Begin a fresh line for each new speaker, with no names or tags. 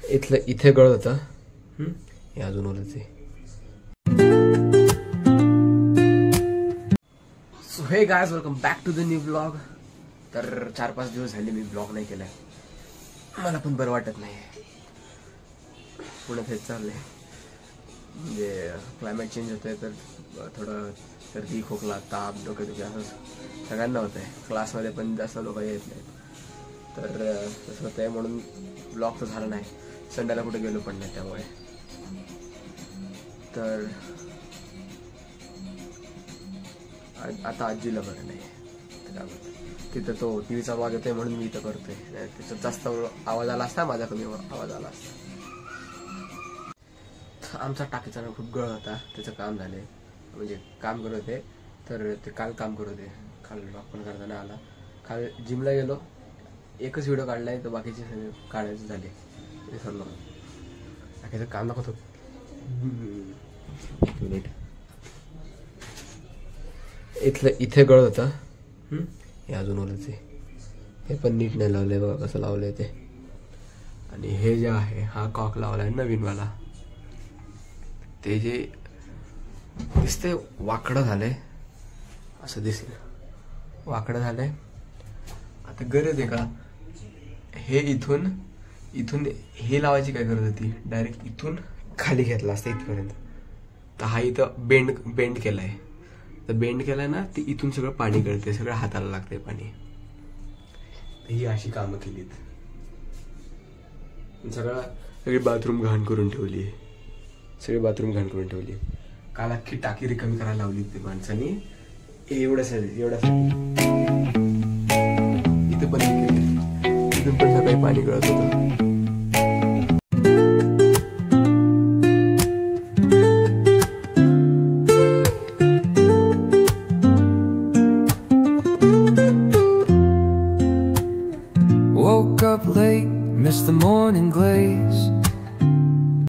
इथे गळ होता हे अजून ओलच आहे. So hey guys, welcome back to the new blog. तर 4-5 दिवस झाले मी ब्लॉग नाही केलाय. मला पण बरं वाटत नाही. पुण्यात हेच चाललंय. म्हणजे क्लायमेट चेंज होतंय तर थोडं सर्दी, खोकला, ताप, डोकेदुखी असं सगळ्यांना होत आहे. क्लासमध्ये पण जास्त लोक येत नाहीत. तर तसं होतं आहे म्हणून ब्लॉग तर झाला नाही. संडेला कुठे गेलो पण नाही त्यामुळे. तर आता आजीला बरं नाही. तिथं तो टीव्हीचा आवाज येतोय म्हणून मी इथं करतोय. त्याच्यात जास्त आवाज आला असता, माझा कमी आवाज आला असता. आमचा टाकीचा खूप गळ होता. त्याचं काम झाले, म्हणजे काम करत होते. तर ते काल काम करत होते. काल ब्लॉग पण करताना आला. काल जिमला गेलो, एकच व्हिडिओ काढलाय, तर बाकीचे सगळे काढायचे झाले. विसरलो. टाकीचं काम दाखवतो. एक मिनिट. इथे गळ होता हे अजून ओलच आहे. हे पण नीट नाही लावलंय. बघा कसं लावलंय ते. आणि हे जे आहे हा कॉक लावलाय नवीनवाला. ते जे दिसतंय वाकडं झालंय, असं दिसेल वाकडं झालंय. आता गरज आहे का हे इथून हे लावायची काय गरज होती? डायरेक्ट इथून खाली घेतला असता इथपर्यंत. तर हा इथं बेंड केलाय. तर बेंड केलाय ना, ते इथून सगळं पाणी गळते, सगळं हाताला लागतंय पाणी. ही अशी कामं केलीत. सगळी बाथरूम घाण करून ठेवली. काल अख्खी टाकी रिकामी करायला लावली ते माणसानी एवढ्यासाठी. इथं पण इथून पण सकाळी पाणी गळत होतं.
Woke up late, missed the morning glaze.